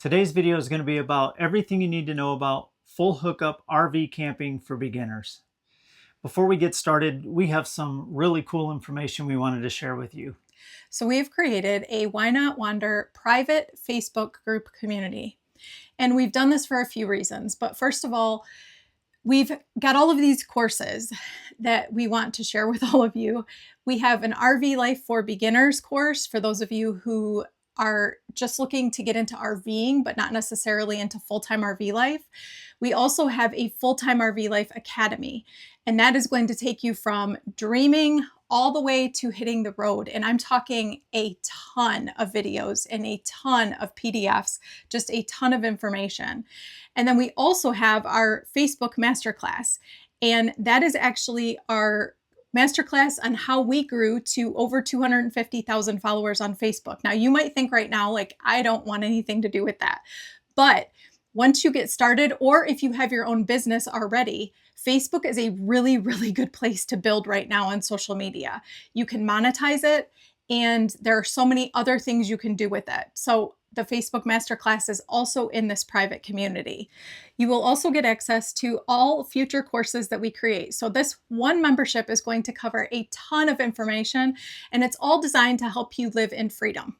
Today's video is going to be about everything you need to know about full hookup RV camping for beginners. Before we get started, we have some really cool information we wanted to share with you. So we've created a Why Not Wander private Facebook group community. And we've done this for a few reasons. But first of all, we've got all of these courses that we want to share with all of you. We have an RV Life for Beginners course for those of you who are just looking to get into RVing, but not necessarily into full-time RV life. We also have a full-time RV life academy, and that is going to take you from dreaming all the way to hitting the road. And I'm talking a ton of videos and a ton of PDFs, just a ton of information. And then we also have our Facebook Masterclass, and that is actually our masterclass on how we grew to over 250,000 followers on Facebook. Now, you might think right now, like, I don't want anything to do with that. But once you get started, or if you have your own business already, Facebook is a really, really good place to build right now on social media. You can monetize it, and there are so many other things you can do with it. So the Facebook Masterclass is also in this private community. You will also get access to all future courses that we create. So this one membership is going to cover a ton of information, and it's all designed to help you live in freedom.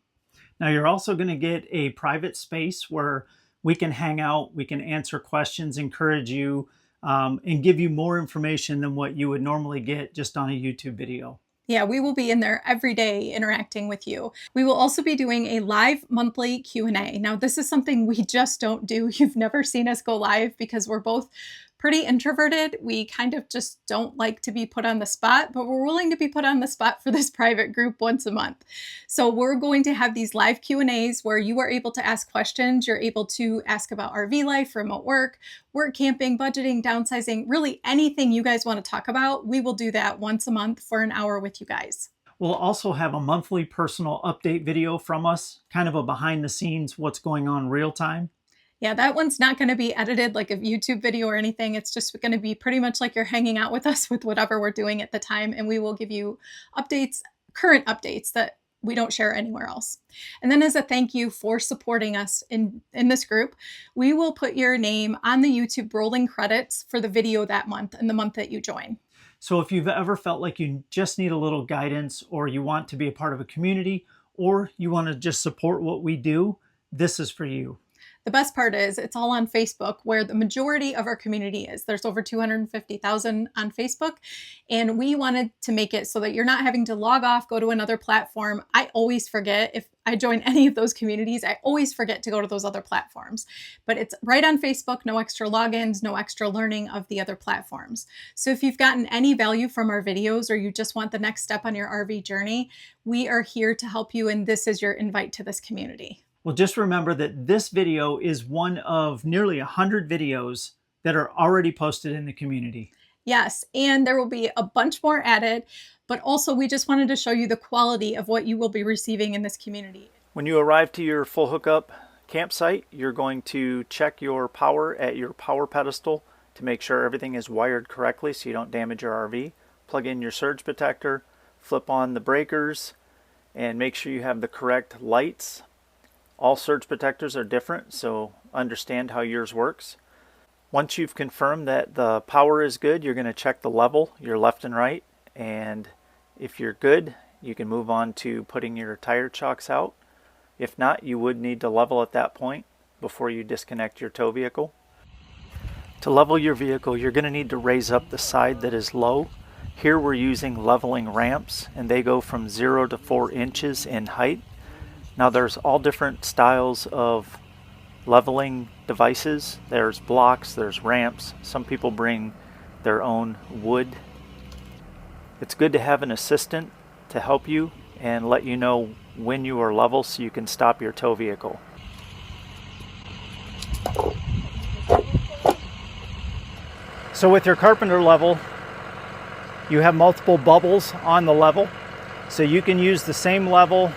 Now, you're also going to get a private space where we can hang out, we can answer questions, encourage you, and give you more information than what you would normally get just on a YouTube video. Yeah, we will be in there every day interacting with you. We will also be doing a live monthly Q&A. Now, this is something we just don't do. You've never seen us go live because we're both pretty introverted. We kind of just don't like to be put on the spot, but we're willing to be put on the spot for this private group once a month. So we're going to have these live Q&As where you are able to ask questions. You're able to ask about RV life, remote work camping, budgeting, downsizing, really anything you guys want to talk about. We will do that once a month for an hour with you guys. We'll also have a monthly personal update video from us, kind of a behind the scenes, what's going on real time. Yeah, that one's not going to be edited like a YouTube video or anything. It's just going to be pretty much like you're hanging out with us with whatever we're doing at the time. And we will give you updates, current updates that we don't share anywhere else. And then as a thank you for supporting us in this group, we will put your name on the YouTube rolling credits for the video that month and the month that you join. So if you've ever felt like you just need a little guidance, or you want to be a part of a community, or you want to just support what we do, this is for you. The best part is it's all on Facebook, where the majority of our community is. There's over 250,000 on Facebook, and we wanted to make it so that you're not having to log off, go to another platform. I always forget. If I join any of those communities, I always forget to go to those other platforms. But it's right on Facebook, no extra logins, no extra learning of the other platforms. So if you've gotten any value from our videos, or you just want the next step on your RV journey, we are here to help you, and this is your invite to this community. Well, just remember that this video is one of nearly 100 videos that are already posted in the community. Yes, and there will be a bunch more added, but also we just wanted to show you the quality of what you will be receiving in this community. When you arrive to your full hookup campsite, you're going to check your power at your power pedestal to make sure everything is wired correctly so you don't damage your RV. Plug in your surge protector, flip on the breakers, and make sure you have the correct lights. All surge protectors are different, so understand how yours works. Once you've confirmed that the power is good, you're going to check the level, your left and right, and if you're good, you can move on to putting your tire chocks out. If not, you would need to level at that point before you disconnect your tow vehicle. To level your vehicle, you're going to need to raise up the side that is low. Here we're using leveling ramps, and they go from 0 to 4 inches in height. Now there's all different styles of leveling devices. There's blocks, there's ramps. Some people bring their own wood. It's good to have an assistant to help you and let you know when you are level so you can stop your tow vehicle. So with your carpenter level, you have multiple bubbles on the level. So you can use the same level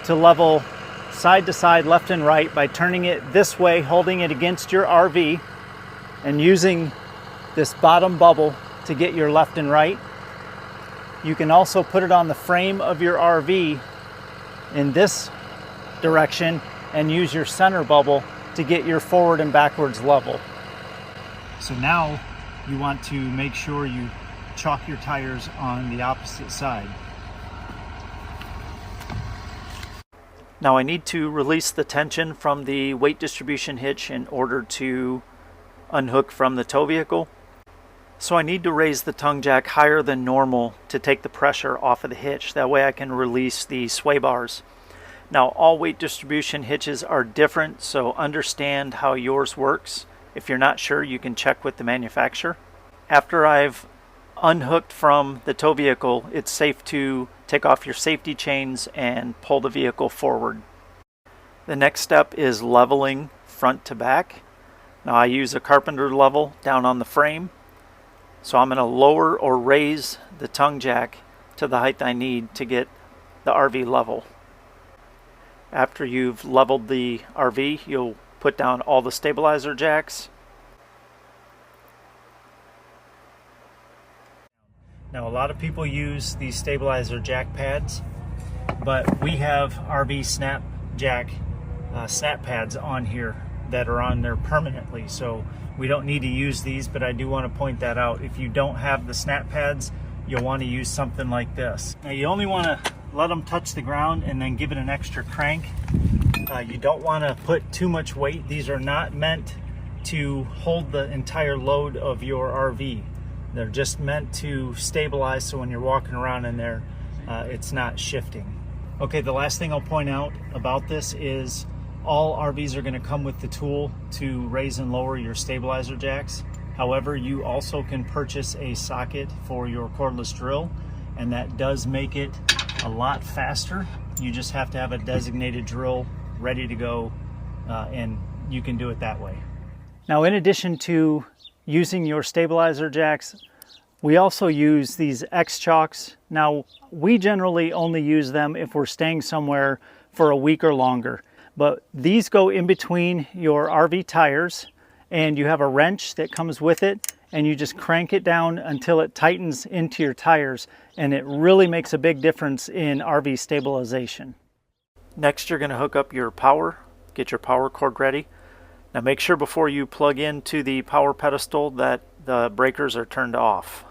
to level side to side, left and right, by turning it this way, holding it against your RV, and using this bottom bubble to get your left and right. You can also put it on the frame of your RV in this direction and use your center bubble to get your forward and backwards level. So now you want to make sure you chalk your tires on the opposite side. Now I need to release the tension from the weight distribution hitch in order to unhook from the tow vehicle. So I need to raise the tongue jack higher than normal to take the pressure off of the hitch. That way I can release the sway bars. Now all weight distribution hitches are different, so understand how yours works. If you're not sure, you can check with the manufacturer. After I've unhooked from the tow vehicle, it's safe to take off your safety chains and pull the vehicle forward. The next step is leveling front to back. Now I use a carpenter level down on the frame. So I'm going to lower or raise the tongue jack to the height I need to get the RV level. After you've leveled the RV, you'll put down all the stabilizer jacks. Now a lot of people use these stabilizer jack pads, but we have RV snap jack snap pads on here that are on there permanently, so we don't need to use these, but I do want to point that out. If you don't have the snap pads, you'll want to use something like this. Now you only want to let them touch the ground and then give it an extra crank. You don't want to put too much weight. These are not meant to hold the entire load of your RV. They're just meant to stabilize, so when you're walking around in there, it's not shifting. Okay, the last thing I'll point out about this is all RVs are going to come with the tool to raise and lower your stabilizer jacks. However, you also can purchase a socket for your cordless drill, and that does make it a lot faster. You just have to have a designated drill ready to go, and you can do it that way. Now, in addition to using your stabilizer jacks, we also use these XChalks. Now, we generally only use them if we're staying somewhere for a week or longer. But these go in between your RV tires, and you have a wrench that comes with it, and you just crank it down until it tightens into your tires, and it really makes a big difference in RV stabilization. Next, you're going to hook up your power, get your power cord ready. Now make sure before you plug into the power pedestal that the breakers are turned off.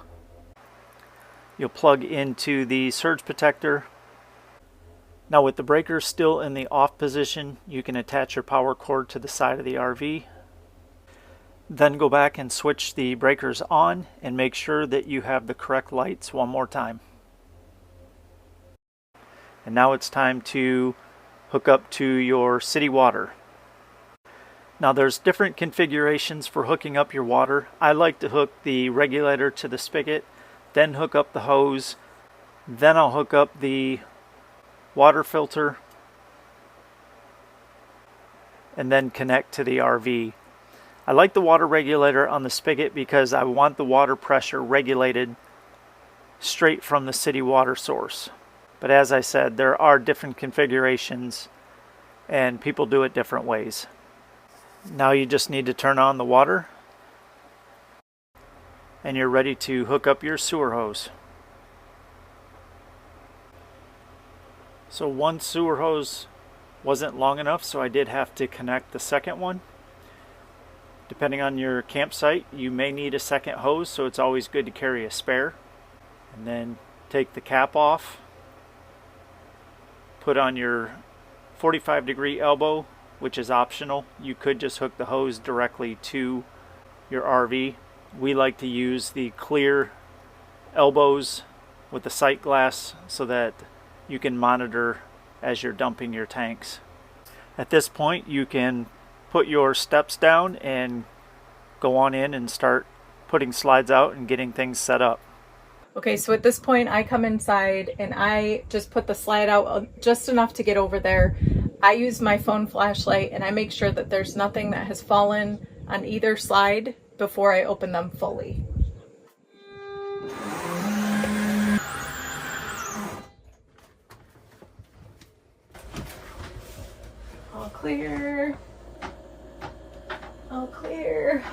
You'll plug into the surge protector. Now with the breakers still in the off position, you can attach your power cord to the side of the RV. Then go back and switch the breakers on and make sure that you have the correct lights one more time. And now it's time to hook up to your city water. Now there's different configurations for hooking up your water. I like to hook the regulator to the spigot, then hook up the hose, then I'll hook up the water filter, and then connect to the RV. I like the water regulator on the spigot because I want the water pressure regulated straight from the city water source. But as I said, there are different configurations and people do it different ways. Now you just need to turn on the water and you're ready to hook up your sewer hose. So one sewer hose wasn't long enough, so I did have to connect the second one. Depending on your campsite, you may need a second hose, so it's always good to carry a spare. And then take the cap off, put on your 45-degree elbow, which is optional. You could just hook the hose directly to your RV. We like to use the clear elbows with the sight glass so that you can monitor as you're dumping your tanks. At this point, you can put your steps down and go on in and start putting slides out and getting things set up. Okay, so at this point I come inside and I just put the slide out just enough to get over there. I use my phone flashlight and I make sure that there's nothing that has fallen on either slide before I open them fully. All clear. All clear.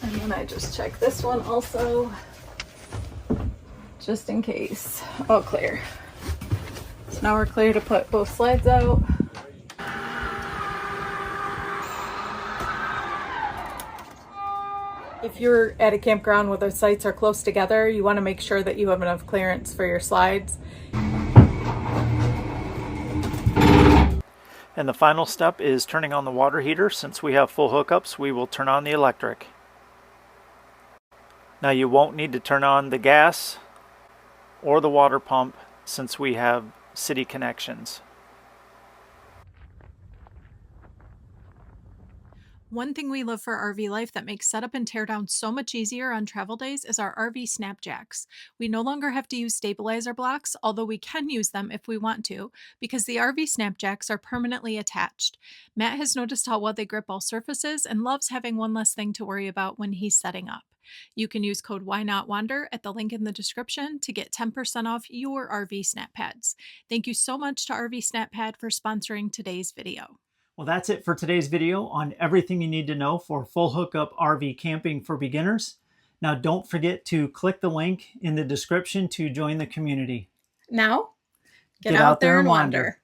And then I just check this one also, just in case. All clear. So now we're clear to put both slides out. If you're at a campground where the sites are close together, you want to make sure that you have enough clearance for your slides. And the final step is turning on the water heater. Since we have full hookups, we will turn on the electric. Now you won't need to turn on the gas or the water pump since we have city connections. One thing we love for RV life that makes setup and teardown so much easier on travel days is our RV snapjacks. We no longer have to use stabilizer blocks, although we can use them if we want to, because the RV snapjacks are permanently attached. Matt has noticed how well they grip all surfaces and loves having one less thing to worry about when he's setting up. You can use code WHYNOTWANDER at the link in the description to get 10% off your RV snap pads. Thank you so much to RV Snap Pad for sponsoring today's video. Well, that's it for today's video on everything you need to know for full hookup RV camping for beginners. Now, don't forget to click the link in the description to join the community. Now, get out there and wander.